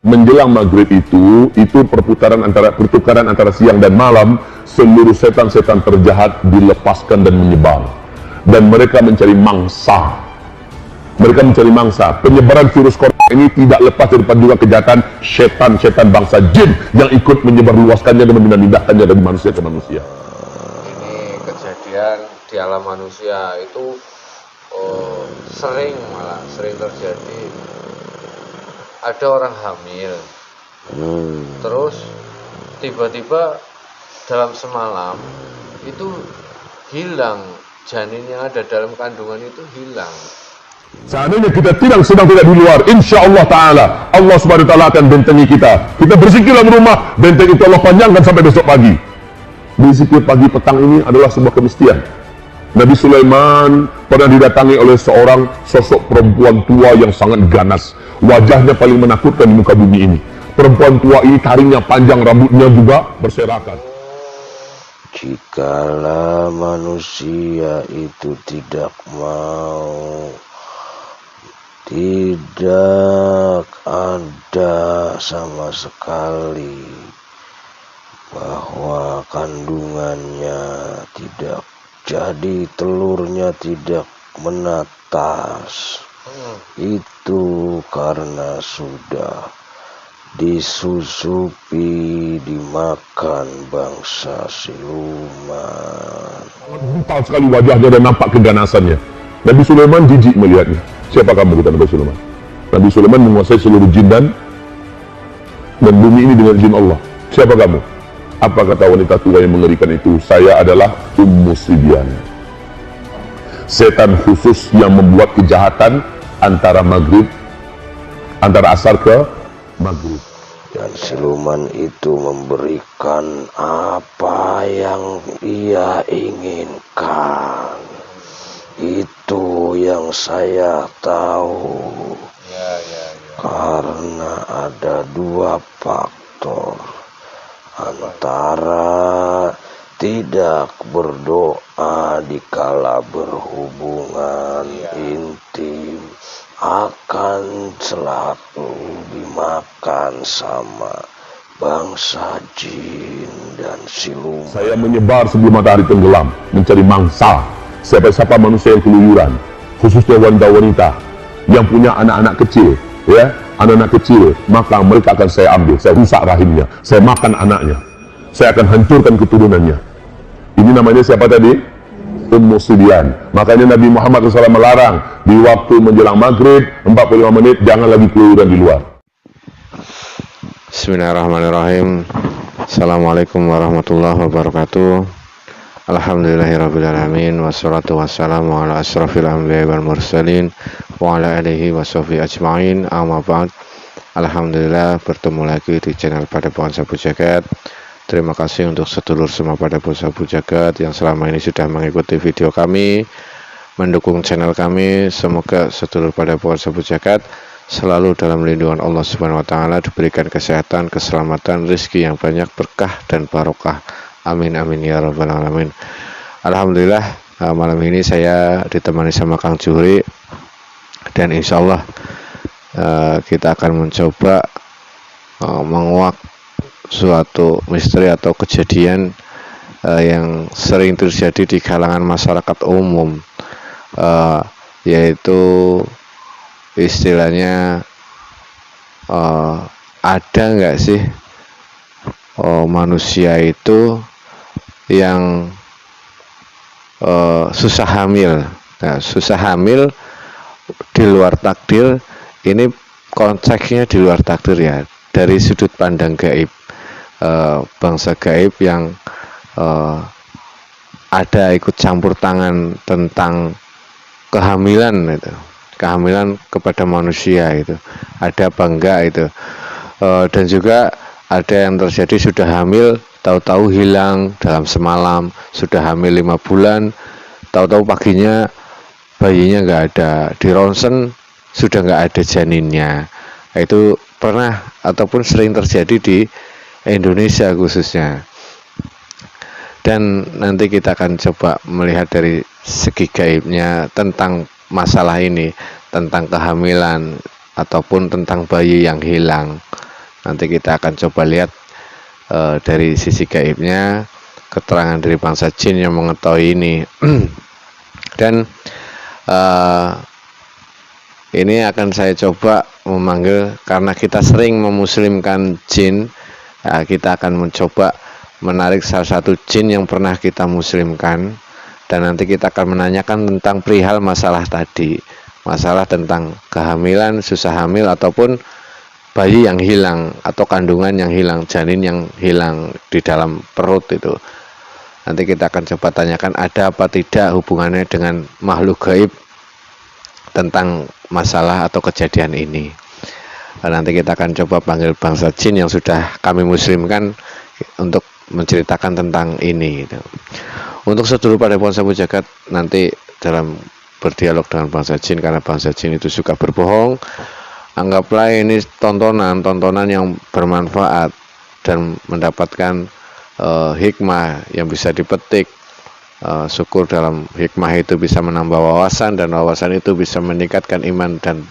menjelang maghrib itu pertukaran antara siang dan malam, seluruh setan-setan terjahat dilepaskan dan menyebar, dan mereka mencari mangsa. Penyebaran virus corona ini tidak lepas daripada juga kejahatan setan-setan bangsa jin yang ikut menyebarluaskannya dan memindahkannya dari manusia ke manusia. Ini kejadian di alam manusia itu sering terjadi. Ada orang hamil, terus tiba-tiba dalam semalam itu hilang, janin yang ada dalam kandungan itu hilang. Seandainya kita sedang tidak di luar, insya Allah Ta'ala, Allah Subhanahu Wa Ta'ala akan bentengi kita. Kita berzikir dalam rumah, benteng itu Allah panjangkan sampai besok pagi. Berzikir pagi petang ini adalah sebuah kemestian. Nabi Sulaiman pernah didatangi oleh seorang sosok perempuan tua yang sangat ganas. Wajahnya paling menakutkan di muka bumi ini. Perempuan tua ini taringnya panjang, rambutnya juga berserakan. Jikalau manusia itu tidak ada sama sekali bahwa kandungannya tidak jadi, telurnya tidak menetas, itu karena sudah disusupi, dimakan bangsa siluman. Brutal sekali wajahnya dan nampak keganasannya. Nabi Sulaiman jijik melihatnya. Siapa kamu, kata Nabi Sulaiman? Nabi Sulaiman menguasai seluruh jin dan bumi ini dengan izin Allah. Siapa kamu? Apa kata wanita tua yang mengerikan itu? Saya adalah Ummu Sibyan, setan khusus yang membuat kejahatan antara asar ke maghrib. Dan siluman itu memberikan apa yang ia inginkan. Itu yang saya tahu. Karena ada dua faktor, antara tidak berdoa dikala berhubungan intim akan selalu dimakan sama bangsa jin dan siluman. Saya menyebar sebelum matahari tenggelam mencari mangsa. Siapa-siapa manusia yang keluyuran, khususnya wanita-wanita yang punya anak-anak kecil, maka mereka akan saya ambil, saya rusak rahimnya, saya makan anaknya, saya akan hancurkan keturunannya. Ini namanya siapa tadi? Ummu Sibyan. Makanya Nabi Muhammad SAW melarang di waktu menjelang maghrib 45 menit jangan lagi keluyuran di luar. Bismillahirrahmanirrahim. Assalamualaikum warahmatullahi wabarakatuh. Alhamdulillahirrabbilalamin. Wassalatu wassalamu ala asrafil anbiya wal mursalin wa ala alihi wa sahbihi ajma'in. Amma ba'd. Alhamdulillah, bertemu lagi di channel Padepokan Sabu Jagat. Terima kasih untuk sedulur semua Padepokan Sabu Jagat yang selama ini sudah mengikuti video kami, mendukung channel kami. Semoga sedulur Padepokan Sabu Jagat selalu dalam lindungan Allah Subhanahu wa Ta'ala, diberikan kesehatan, keselamatan, rezeki yang banyak, berkah dan barokah. Amin amin ya rabbal alamin. Alhamdulillah, malam ini saya ditemani sama Kang Juhri, dan insya Allah kita akan mencoba menguak suatu misteri atau kejadian yang sering terjadi di kalangan masyarakat umum, yaitu istilahnya ada nggak sih manusia itu yang susah hamil. Nah, susah hamil di luar takdir, ini konteksnya di luar takdir ya, dari sudut pandang gaib, bangsa gaib yang ada ikut campur tangan tentang kehamilan itu, kehamilan kepada manusia itu, ada apa enggak itu, dan juga ada yang terjadi sudah hamil, tahu-tahu hilang dalam semalam, sudah hamil 5 bulan, tahu-tahu paginya bayinya nggak ada, di ronsen sudah nggak ada janinnya. Itu pernah ataupun sering terjadi di Indonesia khususnya. Dan nanti kita akan coba melihat dari segi gaibnya tentang masalah ini, tentang kehamilan ataupun tentang bayi yang hilang. Nanti kita akan coba lihat dari sisi gaibnya, keterangan dari bangsa jin yang mengetahui ini. Dan ini akan saya coba memanggil, karena kita sering memuslimkan jin, kita akan mencoba menarik salah satu jin yang pernah kita muslimkan, dan nanti kita akan menanyakan tentang perihal masalah tadi, masalah tentang kehamilan, susah hamil, ataupun bayi yang hilang atau kandungan yang hilang, janin yang hilang di dalam perut itu. Nanti kita akan coba tanyakan ada apa tidak hubungannya dengan makhluk gaib tentang masalah atau kejadian ini. Nanti kita akan coba panggil bangsa jin yang sudah kami muslimkan untuk menceritakan tentang ini gitu. Untuk sedulur Padepokan Sapu Jagat nanti dalam berdialog dengan bangsa jin, karena bangsa jin itu suka berbohong, anggaplah ini tontonan yang bermanfaat dan mendapatkan hikmah yang bisa dipetik. Syukur dalam hikmah itu bisa menambah wawasan, dan wawasan itu bisa meningkatkan iman dan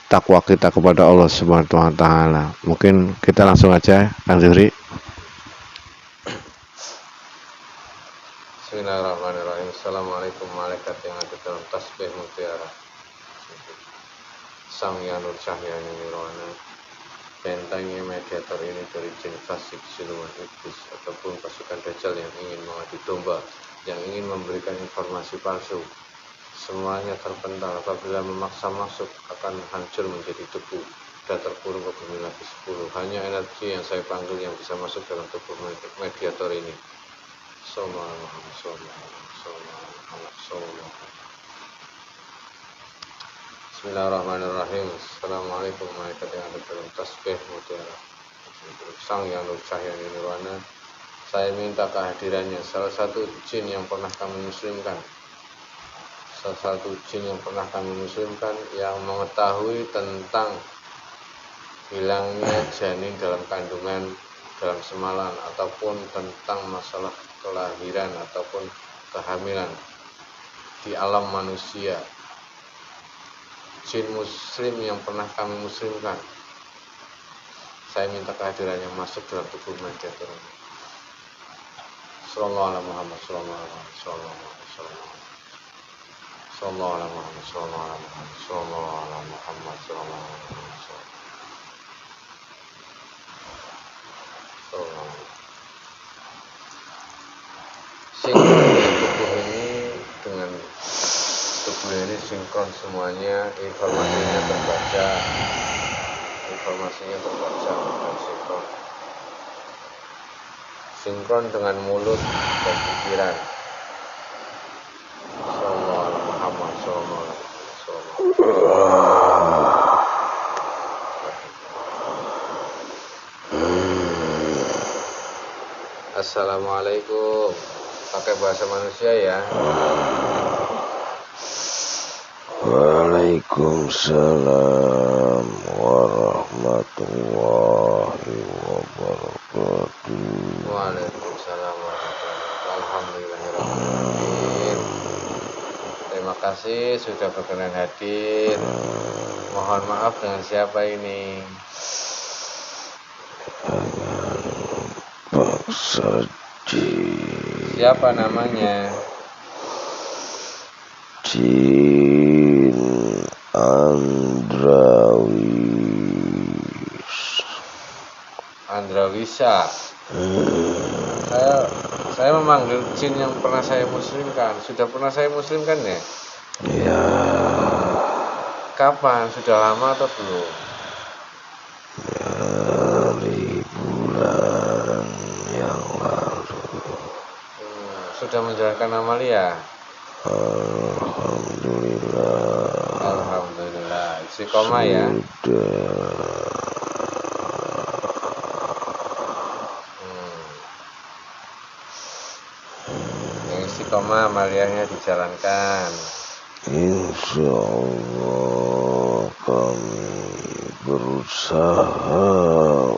takwa kita kepada Allah Subhanahu wa taala. Mungkin kita langsung aja, Kang Zuhri. Bismillahirrahmanirrahim. Assalamualaikum malaikat yang ada dalam tasbih mutiara, Sang Yang Nur Cahya Nirwana, bentangnya mediator ini dari jin fasik, siluman iblis, ataupun pasukan dajjal yang ingin mengadu domba, yang ingin memberikan informasi palsu. Semuanya terpental, apabila memaksa masuk akan hancur menjadi debu dan terkurung ke bumi lagi 10. Hanya energi yang saya panggil yang bisa masuk dalam tubuh mediator ini. Bismillahirrahmanirrahim. Assalamualaikum malaikat yang ada dalam tasbih mutiara, Sang Yang Nur Cahya Nirwana, saya minta kehadirannya salah satu jin yang pernah kami muslimkan, yang mengetahui tentang hilangnya janin dalam kandungan dalam semalam, ataupun tentang masalah kelahiran ataupun kehamilan di alam manusia. Jin muslim yang pernah kami muslimkan, saya minta kehadirannya masuk dalam tubuh mediator ini. Sallallahu alaihi Muhammad, sallallahu alaihi Muhammad, sallallahu alaihi Muhammad, sallallahu alaihi Muhammad, sallallahu alaihi Muhammad, sallallahu alaihi Muhammad. Tubuh ini sinkron semuanya, informasinya terbaca dan sinkron dengan mulut dan pikiran. Sallallahu alaihi Muhammad, sallallahu alaihi Muhammad. Assalamualaikum. Pakai bahasa manusia ya. Waalaikumsalam warahmatullahi wabarakatuh. Waalaikumsalam warahmatullahi wabarakatuh. Alhamdulillahirrahmanirrahim. Terima kasih sudah berkenan hadir. Mohon maaf, dengan siapa ini? Bangsa jin. Siapa namanya? Jin Andrawisa. Saya memanggil jin yang pernah saya muslimkan. Sudah pernah saya muslimkan ya? Ya. Kapan? Sudah lama atau belum? Dari bulan yang lalu. Sudah menjalankan amalia? Alhamdulillah. Istiqomah ya? Yang istiqomah amaliahnya dijalankan. Insya Allah kami berusaha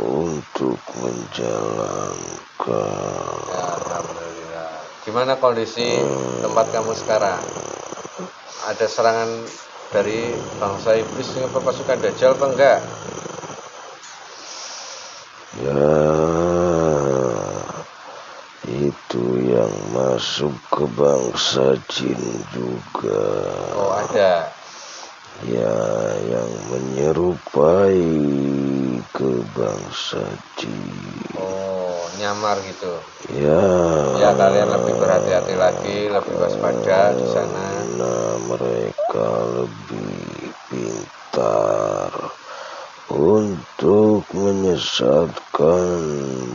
untuk menjalankan. Ya, alhamdulillah. Gimana kondisi tempat kamu sekarang? Ada serangan dari bangsa iblis dengan pasukan dajjal apa enggak? Ya, itu yang masuk ke bangsa jin juga. Oh, ada. Ya, yang menyerupai ke bangsa jin. Oh, nyamar gitu. Ya, Ya, kalian lebih berhati-hati lagi, lebih waspada di sana. nah mereka lebih pintar untuk menyesatkan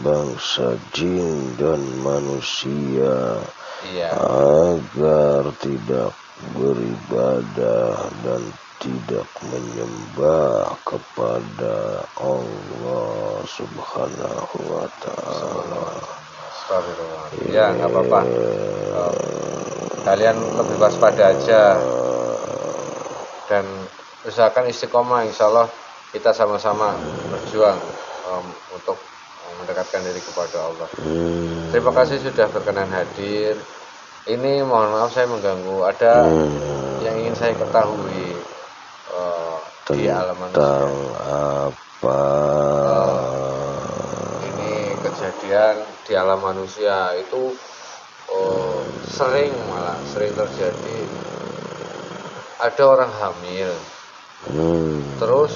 bangsa jin dan manusia Iya. agar tidak beribadah dan tidak menyembah kepada Allah Subhanahu wa Ta'ala. Astagfirullah. Ya, nggak apa-apa. Kalian lebih waspada aja dan usahakan istiqomah. Insya Allah kita sama-sama berjuang untuk mendekatkan diri kepada Allah. Terima kasih sudah berkenan hadir. Ini mohon maaf saya mengganggu. Ada yang ingin saya ketahui di alam manusia. Tentang apa? Ini kejadian di alam manusia itu sering terjadi. Ada orang hamil, terus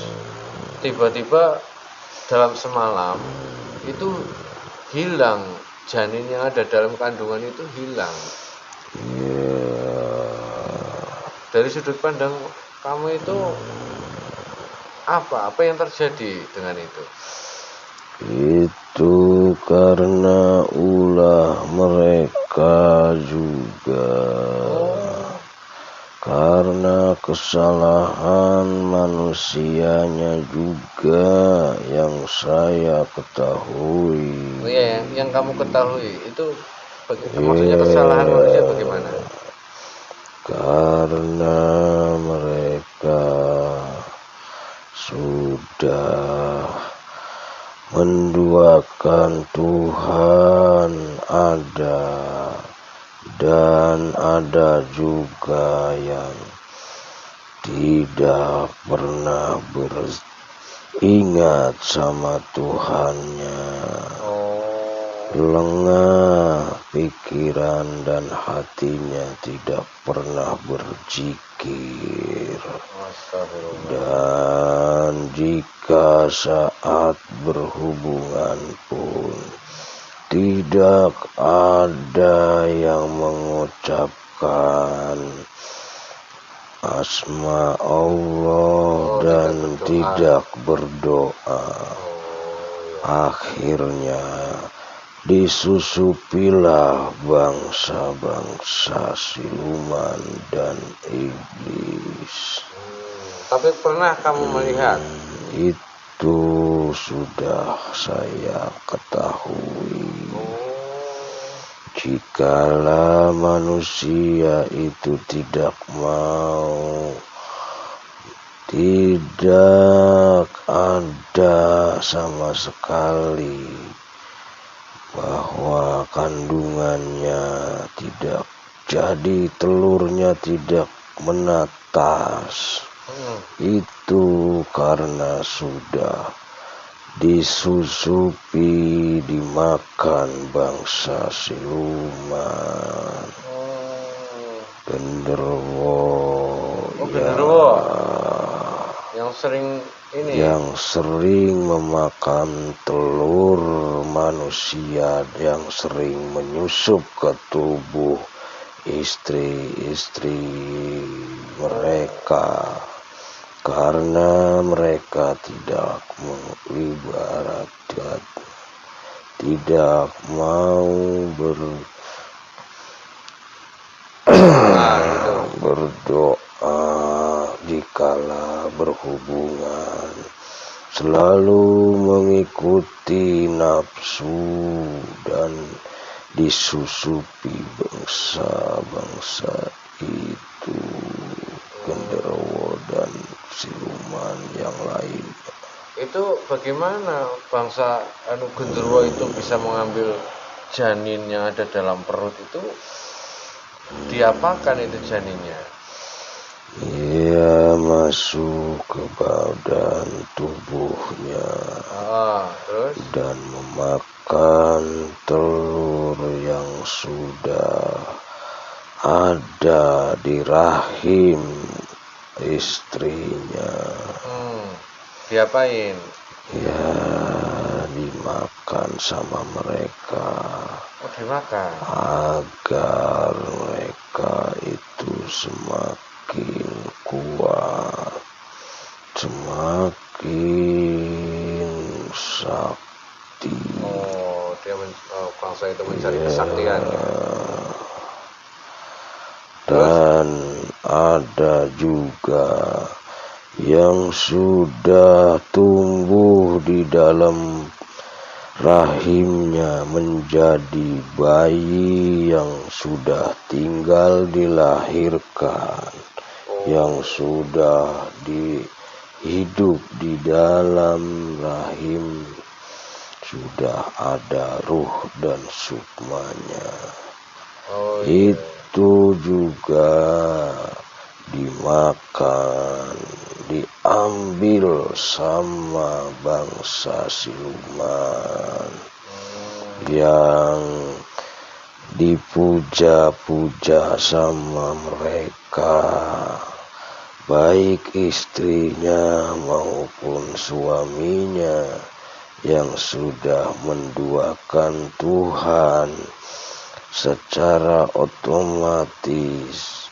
tiba-tiba dalam semalam itu hilang, janin yang ada dalam kandungan itu hilang. Dari sudut pandang kamu itu apa yang terjadi dengan itu? Itu karena ulah mereka juga. Karena kesalahan manusianya juga yang saya ketahui. Oh iya, yang kamu ketahui itu maksudnya kesalahan manusia bagaimana? Karena mereka sudah menduakan Tuhan ada dan ada juga yang tidak pernah beringat sama Tuhannya. Lengah pikiran dan hatinya tidak pernah berzikir. Dan jika saat berhubungan pun tidak ada yang mengucapkan asma Allah dan tidak berdoa. Akhirnya disusupilah bangsa-bangsa siluman dan iblis. Tapi pernah kamu melihat? Itu sudah saya ketahui. Jikalau manusia itu tidak mau, tidak ada sama sekali bahwa kandungannya tidak jadi, telurnya tidak menetas. Itu karena sudah disusupi, dimakan bangsa siluman. Genderuwo. Genderuwo yang sering ini, yang sering memakan telur manusia, yang sering menyusup ke tubuh istri-istri mereka, karena mereka tidak mengibaratkan, tidak mau berdoa dikala berhubungan, selalu mengikuti nafsu dan disusupi bangsa-bangsa itu, genderuwo dan siluman yang lain. Itu bagaimana bangsa genderuwo itu bisa mengambil janin yang ada dalam perut itu? Diapakan itu janinnya? Dia masuk ke badan tubuhnya Terus? dan memakan telur yang sudah ada di rahim istrinya. Diapain? Ya, dimakan sama mereka. Oh, dimakan. Agar mereka itu semakin kuat, semakin sakti. Oh, dia bangsa itu mencari kesaktian. Dan ada juga yang sudah tumbuh di dalam rahimnya menjadi bayi yang sudah tinggal dilahirkan, yang sudah hidup di dalam rahim, sudah ada ruh dan sukmanya. Itu juga dimakan, diambil sama bangsa siluman yang dipuja-puja sama mereka, baik istrinya maupun suaminya yang sudah menduakan Tuhan. Secara otomatis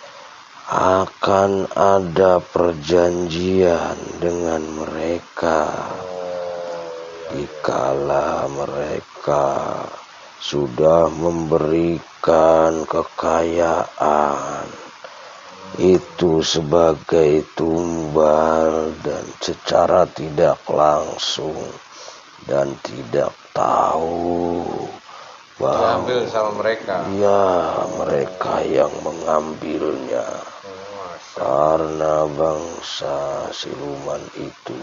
akan ada perjanjian dengan mereka dikala mereka sudah memberikan kekayaan itu sebagai tumbal, dan secara tidak langsung dan tidak tahu bahwa diambil sama mereka. Ya, mereka yang mengambilnya. Karena bangsa siluman itu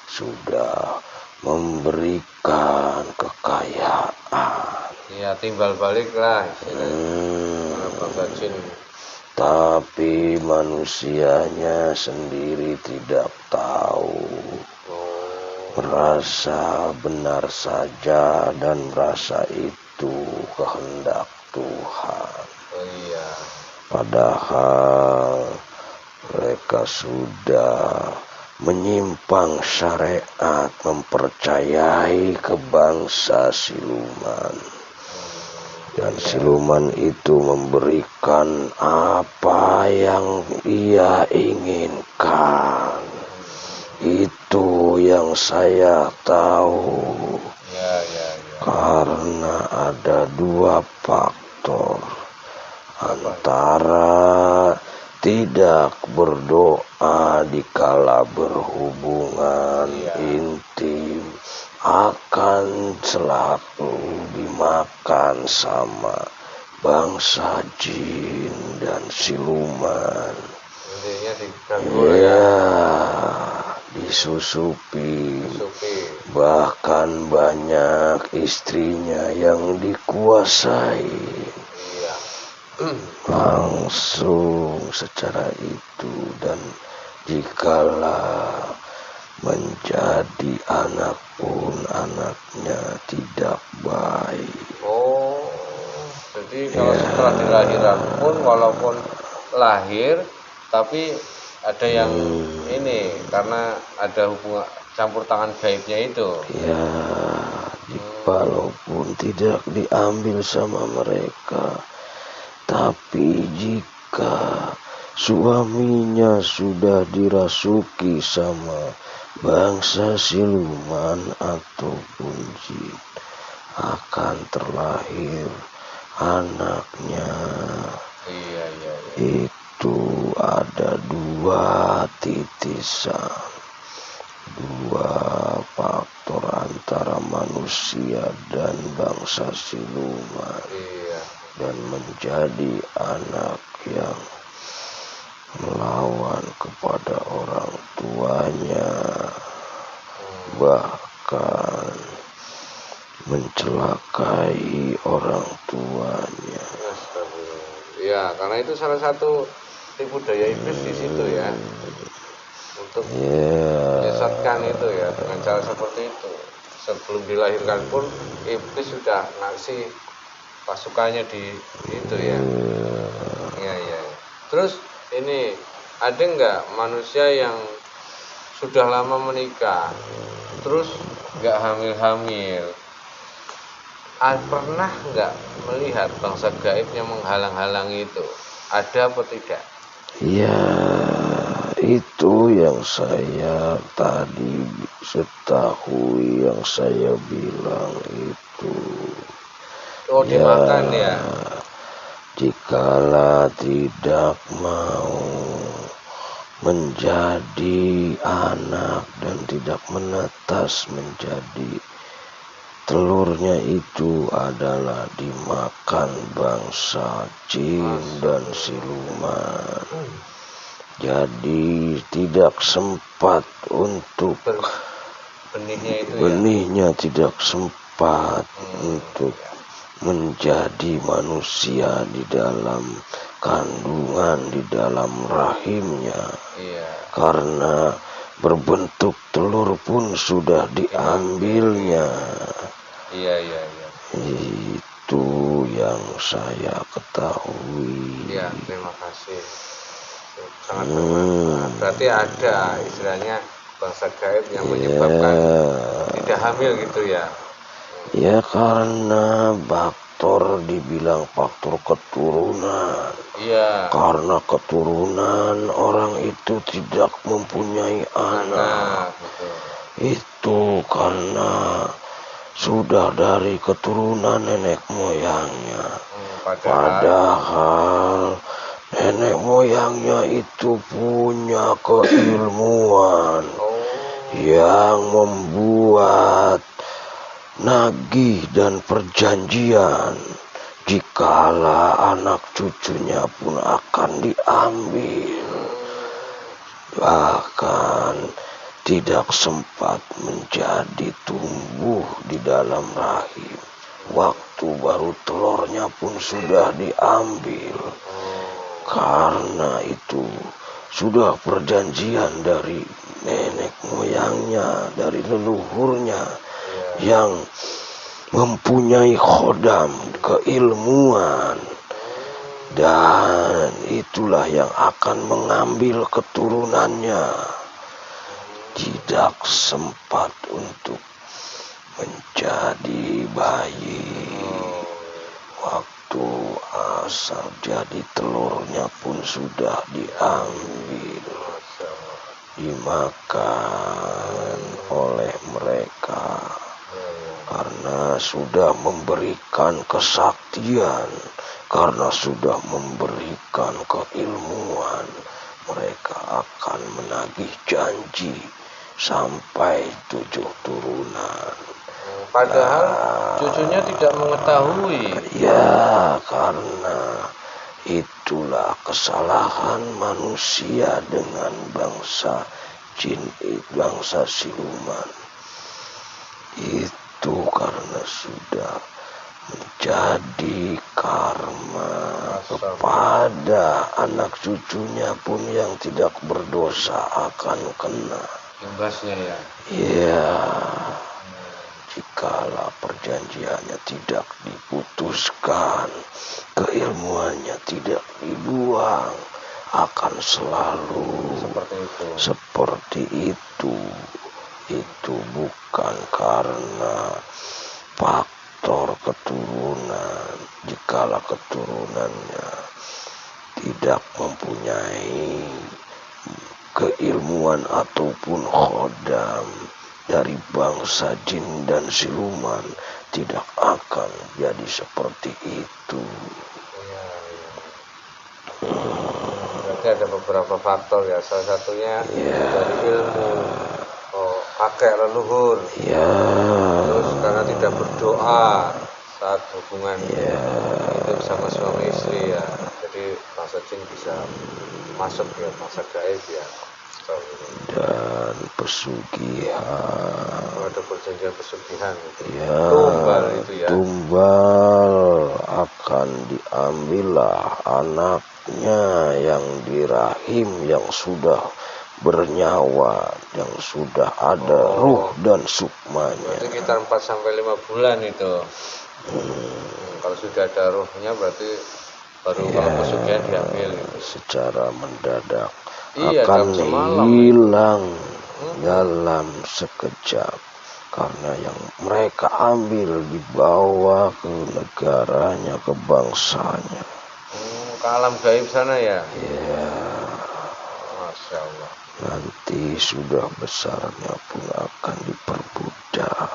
sudah memberikan kekayaan. Iya, timbal balik lah bangsa jin. Tapi manusianya sendiri tidak tahu. Merasa benar saja dan merasa itu kehendak Tuhan. Padahal mereka sudah menyimpang syariat, mempercayai ke bangsa siluman. Dan siluman itu memberikan apa yang ia inginkan. Itu yang saya tahu. Karena ada dua faktor. Antara tidak berdoa dikala berhubungan intim akan selalu dimakan sama bangsa jin dan siluman. Disusupi. Bahkan banyak istrinya yang dikuasai langsung secara itu, dan jikalau menjadi anak pun anaknya tidak baik. Jadi kalau setelah dilahirkan pun walaupun lahir tapi ada yang ini karena ada hubungan campur tangan gaibnya itu. Ya, walaupun tidak diambil sama mereka, tapi jika suaminya sudah dirasuki sama bangsa siluman ataupun jin, akan terlahir anaknya. Itu ada dua titisan, dua faktor antara manusia dan bangsa siluman. Dan menjadi anak yang melawan kepada orang tuanya, bahkan mencelakai orang tuanya. Ya, karena itu salah satu tipu daya iblis di situ ya, untuk Ya, menyesatkan itu ya dengan cara seperti itu. Sebelum dilahirkan pun iblis sudah ngasih pasukannya di itu ya. Iya iya. Terus ini ada nggak manusia yang sudah lama menikah, terus nggak hamil-hamil? Pernah nggak melihat bangsa gaib yang menghalang-halangi itu? Ada apa tidak? ya, itu yang saya tadi ketahui, yang saya bilang itu. Oh, dimakan ya? Jikalau tidak mau menjadi anak dan tidak menetas menjadi telurnya, itu adalah dimakan bangsa jin dan siluman. Jadi tidak sempat untuk Benihnya itu ya? benihnya tidak sempat untuk menjadi manusia di dalam kandungan, di dalam rahimnya. Iya. Karena berbentuk telur pun sudah diambilnya. Iya iya iya. Itu yang saya ketahui. Iya, terima kasih. Sangat bermanfaat. Berarti ada istilahnya bangsa gaib yang menyebabkan tidak hamil gitu ya? Ya, karena faktor, dibilang faktor keturunan. Iya. Karena keturunan orang itu tidak mempunyai anak. Betul. Itu karena sudah dari keturunan nenek moyangnya. Padahal nenek moyangnya itu punya keilmuan yang membuat nagih dan perjanjian jikalau anak cucunya pun akan diambil, bahkan tidak sempat menjadi tumbuh di dalam rahim. Waktu baru telurnya pun sudah diambil. Karena itu sudah perjanjian dari nenek moyangnya, dari leluhurnya yang mempunyai khodam, keilmuan, dan itulah yang akan mengambil keturunannya. Tidak sempat untuk menjadi bayi. Waktu asal jadi telurnya pun sudah diambil, dimakan oleh mereka. Karena sudah memberikan kesaktian, karena sudah memberikan keilmuan, mereka akan menagih janji sampai 7 turunan. Padahal cucunya tidak mengetahui. Ya, karena itulah kesalahan manusia dengan bangsa jin, bangsa siluman. Itu karena sudah menjadi karma kepada anak cucunya pun yang tidak berdosa akan kena Imbasnya ya. ya. Jikalau perjanjiannya tidak diputuskan, keilmuannya tidak dibuang, akan selalu seperti itu. Itu bukan karena faktor keturunan. Jikalau keturunannya tidak mempunyai keilmuan ataupun khodam dari bangsa jin dan siluman, tidak akan jadi seperti itu. Berarti ada beberapa faktor ya. Salah satunya dari ilmu, kakek leluhur. Terus karena tidak berdoa saat hubungan hidup sama suami istri ya. Jadi bangsa jin bisa masuk ya, bangsa gaib ya. dan pesugihan. Ada perjanjian pesugihan gitu. Ya, Tumbal itu ya. tumbal akan diambillah anaknya yang di rahim yang sudah bernyawa, yang sudah ada ruh dan sukmanya. Berarti sekitar 4 sampai 5 bulan itu. Kalau sudah ada ruhnya berarti baru kalau pesugihan diambil gitu. Secara mendadak Iya, akan dalam semalam hilang dalam sekejap, karena yang mereka ambil dibawa ke negaranya, ke bangsanya. Ke alam gaib sana ya. Ya, Masya Allah. nanti sudah besarnya pun akan diperbudak.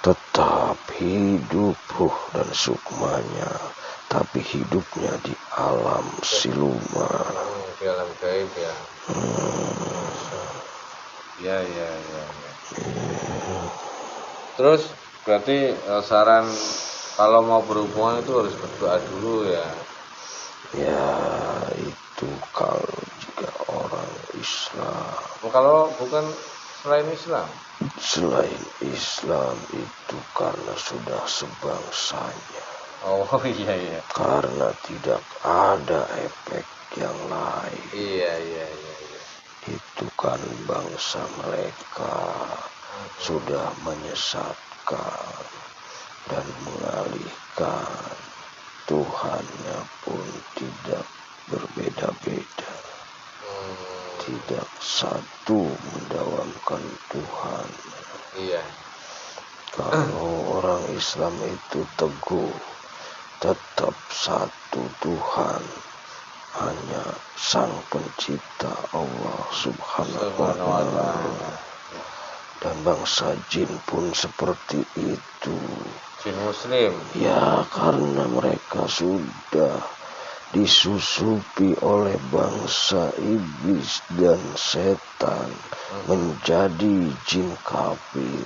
Tetap hidup ruh dan sukmanya, tapi hidupnya di alam siluman. Di alam gaib ya. Ya. Terus berarti saran kalau mau berhubungan itu harus berdoa dulu ya. Ya, itu kalau jika orang Islam. Kalau bukan selain Islam. Selain Islam itu karena sudah sebangsanya. Oh iya. Karena tidak ada efek yang lain. Iya. Itu kan bangsa mereka sudah menyesatkan dan mengalihkan. Tuhannya pun tidak berbeda-beda. Tidak satu mendawamkan Tuhan. Iya. Kalau orang Islam itu teguh, tetap satu Tuhan, hanya Sang Pencipta Allah Subhanahu wa Ta'ala. Dan bangsa jin pun seperti itu. Jin Muslim. Ya, karena mereka sudah disusupi oleh bangsa iblis dan setan menjadi jin kafir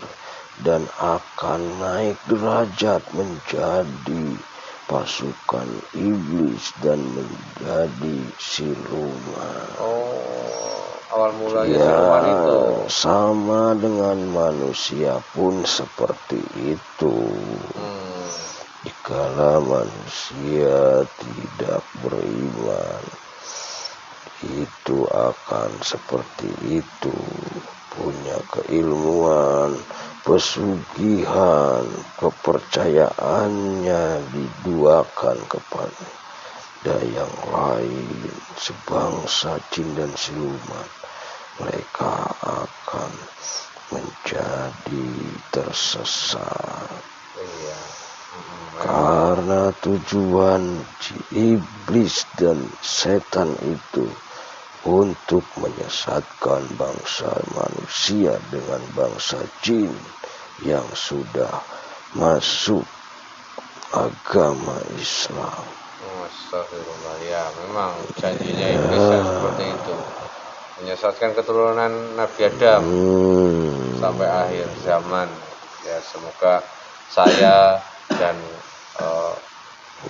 dan akan naik derajat menjadi pasukan iblis dan menjadi siluman. Awal mulanya Ya, siluman itu. sama dengan manusia pun seperti itu. Jikalau manusia tidak beriman, itu akan seperti itu. Punya keilmuan, pesugihan, kepercayaannya diduakan kepada yang lain, sebangsa jin dan siluman. Mereka akan menjadi tersesat. Karena tujuan iblis dan setan itu untuk menyesatkan bangsa manusia dengan bangsa jin yang sudah masuk agama Islam. Astagfirullah, ya memang janjinya iblis seperti itu, menyesatkan keturunan Nabi Adam sampai akhir zaman. Ya, semoga saya dan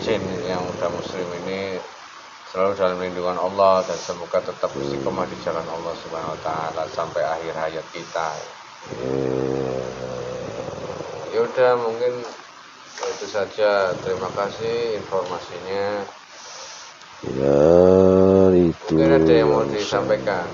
jin yang udah muslim ini selalu dalam lindungan Allah dan semoga tetap istiqomah di jalan Allah Subhanahu wa Ta'ala sampai akhir hayat kita. Ya udah, mungkin itu saja. Terima kasih informasinya. Ya, itu mungkin ada yang mau disampaikan.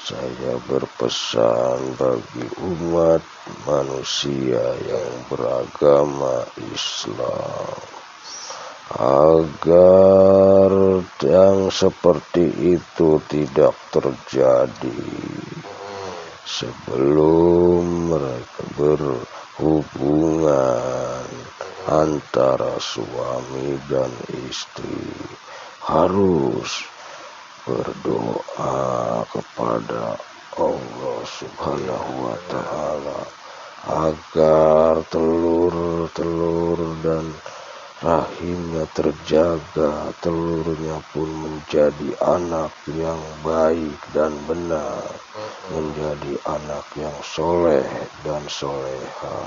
Saya berpesan bagi umat manusia yang beragama Islam agar yang seperti itu tidak terjadi sebelum mereka berhubungan antara suami dan istri. Harus berdoa kepada Allah Subhanahu wa Ta'ala agar telur dan rahimnya terjaga, telurnya pun menjadi anak yang baik dan benar, menjadi anak yang soleh dan soleha.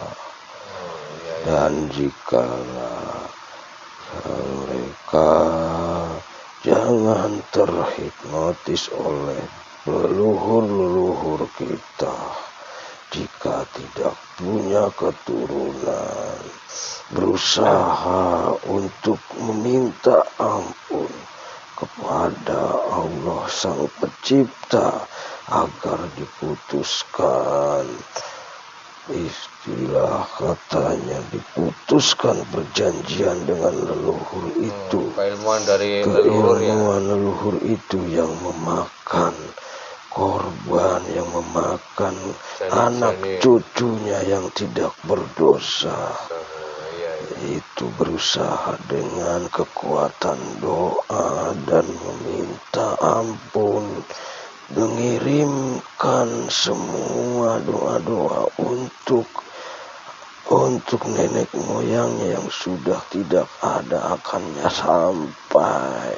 Dan jika mereka Jangan terhipnotis oleh leluhur-leluhur kita. Jika tidak punya keturunan, berusaha untuk meminta ampun kepada Allah Sang Pencipta agar diputuskan, istilah katanya, diputuskan perjanjian dengan leluhur itu. Keilmuan dari leluhur ya. Keilmuan leluhur itu yang memakan korban, yang memakan anak cucunya yang tidak berdosa. Itu berusaha dengan kekuatan doa dan meminta ampun, mengirimkan semua doa-doa untuk nenek moyangnya yang sudah tidak ada, akannya sampai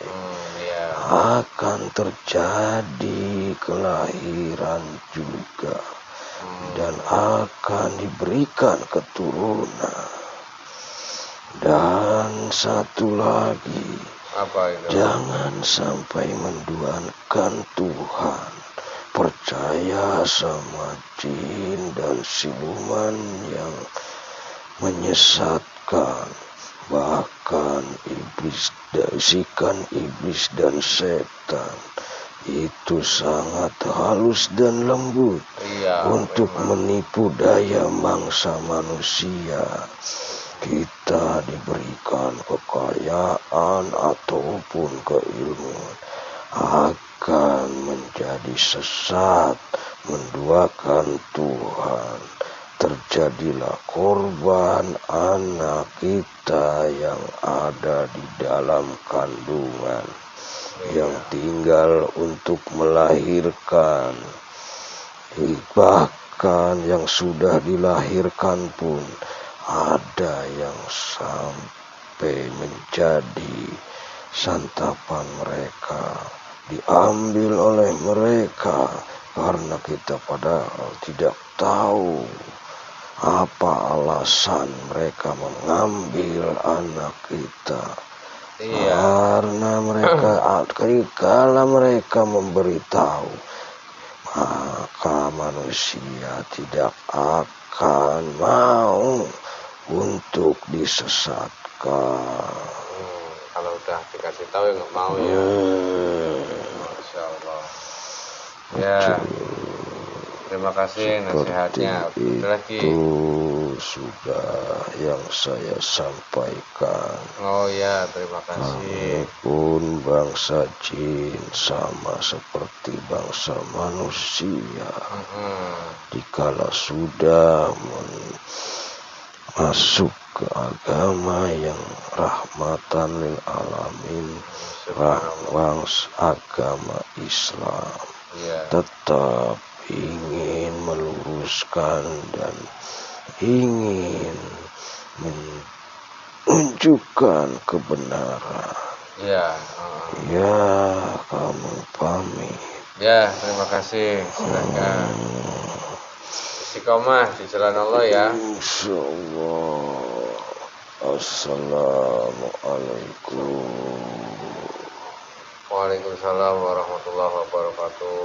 akan terjadi kelahiran juga dan akan diberikan keturunan. Dan satu lagi, apa itu? Jangan sampai menduakan Tuhan. Percaya sama jin dan siluman yang menyesatkan, bahkan bisikan iblis dan setan itu sangat halus dan lembut untuk menipu daya mangsa manusia. Kita diberikan kekayaan ataupun keilmuan akan menjadi sesat, menduakan Tuhan. Terjadilah korban anak kita yang ada di dalam kandungan, yang tinggal untuk melahirkan, bahkan yang sudah dilahirkan pun ada yang sampai menjadi santapan mereka, diambil oleh mereka karena kita padahal tidak tahu apa alasan mereka mengambil anak kita. Karena mereka, kala mereka memberitahu, maka manusia tidak akan mau untuk disesatkan. Kalau udah dikasih tahu ya nggak mau ya. Masya Allah. Ya. Terima kasih nasihatnya. Itu sudah yang saya sampaikan. Oh ya, terima kasih. Walaupun bangsa jin sama seperti bangsa manusia, dikala sudah masuk ke agama yang rahmatan lil alamin, agama Islam, tetap ingin meluruskan dan ingin menunjukkan kebenaran. Ya, kamu pamit. Ya, terima kasih. Silakan. Istiqomah di jalan Allah ya. Insyaallah. Assalamualaikum. Waalaikumsalam warahmatullahi wabarakatuh.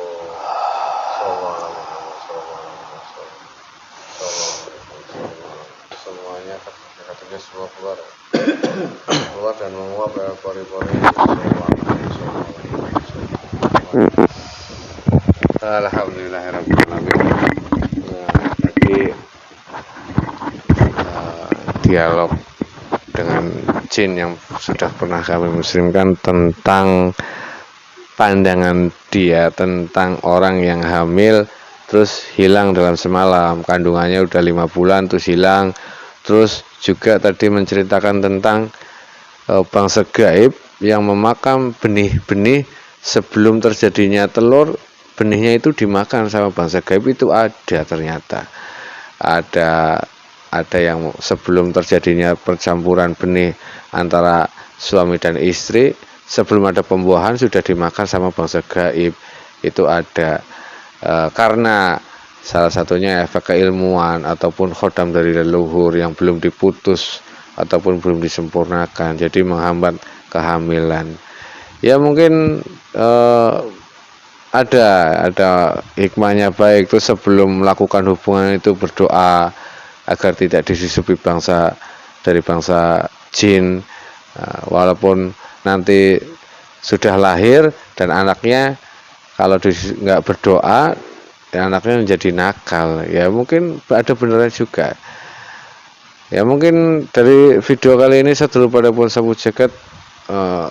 Semuanya katanya semua keluar dan menguap ya, pori-pori. Alhamdulillahirrahmanirrahim. Tadi dialog dengan jin yang sudah pernah kami muslimkan tentang pandangan dia tentang orang yang hamil terus hilang dalam semalam, kandungannya udah 5 bulan terus hilang. Terus juga tadi menceritakan tentang bangsa gaib yang memakam benih-benih sebelum terjadinya telur, benihnya itu dimakan sama bangsa gaib. Itu ada, ternyata ada yang sebelum terjadinya percampuran benih antara suami dan istri, sebelum ada pembuahan sudah dimakan sama bangsa gaib. Itu ada karena salah satunya efek keilmuan ataupun khodam dari leluhur yang belum diputus ataupun belum disempurnakan, jadi menghambat kehamilan. Ya mungkin ada hikmahnya, baik itu sebelum melakukan hubungan itu berdoa agar tidak disusupi dari bangsa jin. Walaupun nanti sudah lahir dan anaknya kalau nggak berdoa, ya anaknya menjadi nakal. Ya mungkin ada beneran juga. Ya mungkin dari video kali ini Sedulur pada Pohon Sapu Jagat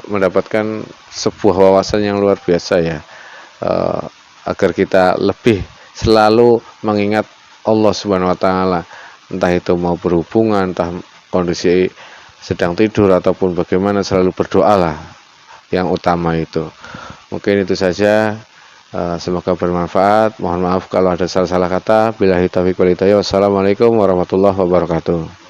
mendapatkan sebuah wawasan yang luar biasa ya, agar kita lebih selalu mengingat Allah Subhanahu wa taala, entah itu mau berhubungan, entah kondisi sedang tidur ataupun bagaimana, selalu berdoalah yang utama itu. Mungkin itu saja, semoga bermanfaat. Mohon maaf kalau ada salah-salah kata. Billahi taufiq wal hidayah. Wassalamualaikum warahmatullahi wabarakatuh.